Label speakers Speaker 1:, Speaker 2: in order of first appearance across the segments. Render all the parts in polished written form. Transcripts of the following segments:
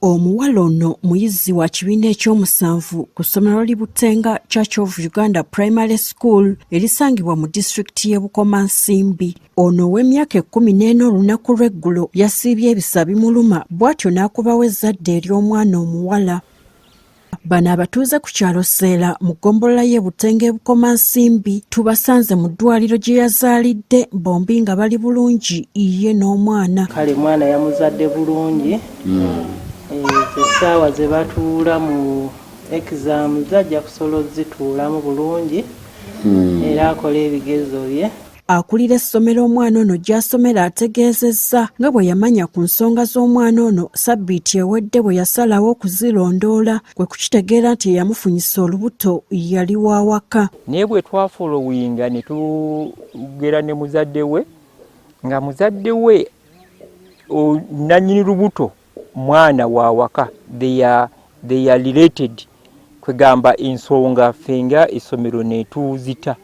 Speaker 1: Omuwala ono muyizi wa kibiina eky'omusanvu ku ssomero li Butenga Church of Uganda Primary School erisangibwa mu disitulikiti y'e Bukomansimbi. Ono ow'emyaka 14 olunaku lw'eggulo yasiibye ebisa bimuluma bw'atyo n'akubawo ezadde ery'omwana omuwala. Bano abatuuze ku kyalo Seera mu ggombolola y'e Butenga e Bukomansimbi tubasanze mu ddwaliro gyeyazaalidde bombi nga bali bulungi ye n'omwana.
Speaker 2: Kale mwana yamuzadde bulungi. Essaawa ze batuula mu exam zajja kusobola zituulamu bulungi era akola ebigezo bye.
Speaker 1: Akulira essomero omwana ono gy'asomera ategeezezza nga bwe yamanya ku nsonga z'omwana ono sabbiiti ewedde bwe yasalawo okuzirondoola kwe kukitegeera nti eyamufunyisa olubuto yali wa waka.
Speaker 3: Naye bwe twafolowinga ne tugera ne muzadde we nga muzadde we nannyini lubuto mwana wa waka, they are related, kwegamba ensonga fenga essomero ne tuzita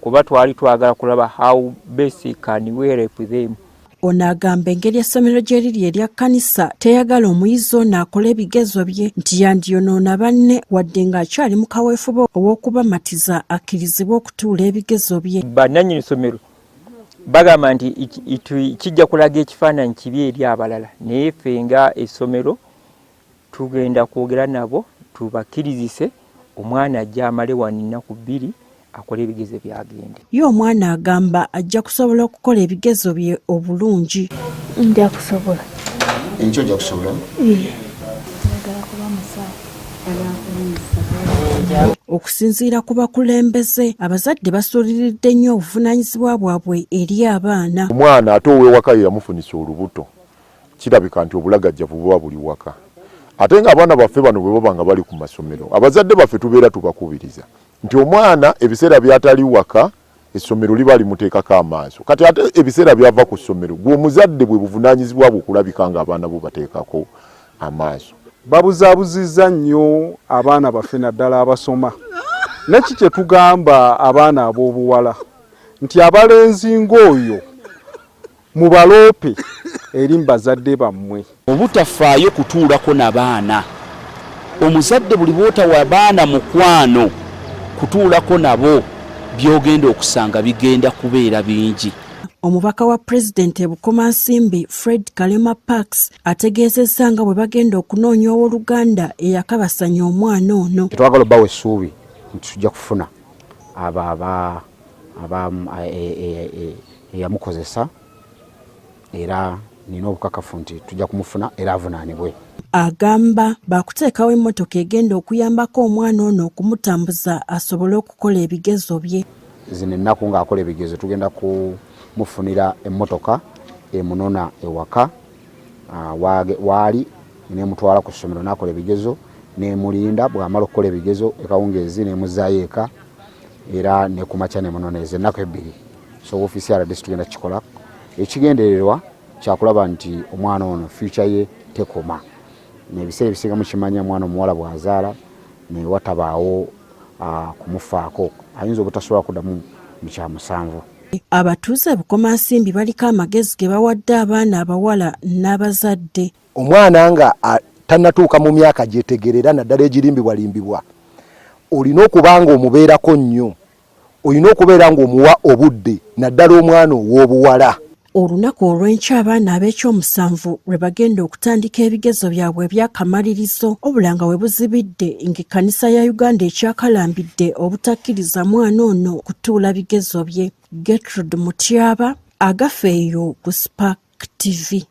Speaker 3: kuba twali twagala kulaba how basic can we help them.
Speaker 1: Ono agamba engeri essomero gye liri erya kanisa teyagala omuyizi ono akola ebigezo bye nti yandiyonoona banne wadde ng'akyali mu kaweefube ow'okubamatiza akkirizibwe okutuula ebigezo bye.
Speaker 3: Bannannyini ssomero bagamba nti kijja kulaga ekifaananyi kibi eri abalala, naye ffe nga essomero tugenda kwogera nabo tubakkirizise omwana ajja amale wano ennaku 2 akola ebigezo byagende.
Speaker 1: Ye omwana agamba ajja kusobola okukola ebigezo bye obulungi.
Speaker 4: Nja kusobola.
Speaker 5: Enkyo ojja kusobola?
Speaker 1: Okusinziira ku bakulembeze, abazadde basuuliridde nnyo obuvunaanyizibwa bwabwe eri abaana.
Speaker 6: Omwana ate ow'ewaka ye yamufunisa olubuto, kirabika nti obulagajjavu buba buli waka. Ate ng'abaana baffe bano bwe baba nga bali ku masomero, abazadde baffe tubeera tubakubiriza nti omwana ebiseera by'atali waka essomero liba limuteekako amaaso. Kati ate ebiseera byava ku ssomero gwe omuzadde bwe buvunaanyizibwa bwe okulabika ng'abaana bo bateekako amaaso.
Speaker 7: Babuzaabuzizza nnyo abaana baffe naddala abasoma. Neki kye tugamba abaana ab'obuwala nti abalenzi ng'oyo mubaloope eri mu bazadde bammwe.
Speaker 8: Obutafaayo kutuulako n'abaana. Omuzadde buli bw'otawa abaana mukwano kutuulako nabo byogenda okusanga bigenda kubeera bingi.
Speaker 1: Omubaka wa Pulezidenti e Bukomansimbi Fred Kalema Parks ategeezezza nga bwe bagenda okunoonya ow'Oluganda eyakabasanya omwana ono.
Speaker 5: Twagala obbawo essuubi nti tujja kufuna eyamukozesa era nina obukakafu nti tujja kumufuna era avunaanibwe.
Speaker 1: Agamba bakuteekawo emmotoka egenda okuyambako omwana ono okumutambuza asobole okukola ebigezo bye.
Speaker 5: Zino ennaku ng'akola ebigezo tugenda kumufunira emmotoka emunona ewaka waali nemutwala ku ssomero n'akola ebigezo nemulinda bw'amala okukola ebigezo ekawungeezi nemuzzaayo eka era ne kumakya nemunona ezo ennaku 2. So ofiisi ya rdc tugenda kikola. Ekigendererwa kyakulaba nti omwana ono future ye tekoma. Nebiseera ebisingamu kimanya mwana omuwala bw'azaala ne watabaawo kumufaako ayinza obutasobola kuddamu mu kya 7.
Speaker 1: Abatuuze Bukomansimbi baliko amagezi ge bawadde abaana abawala n'abazadde.
Speaker 9: Omwana nga tannatuuka mu myaka gyetegerera naddala egirimbibwalimbibwa, olina okuba nga omubeerako nnyo, olina okubeera ng'omuwa obudde naddala omwana ow'obuwala.
Speaker 1: Olunaku olw'enkya abaana ab'ekyomusanvu lwe bagenda okutandika ebigezo byabwe ebyakamalirizo obulanga we buzibidde ng'ekkanisa ya Uganda ekyakalambidde obutakkiriza mwana ono kutuula bigezo bye. Gertrude Mutyaba, Agafeeyo ku Spark TV.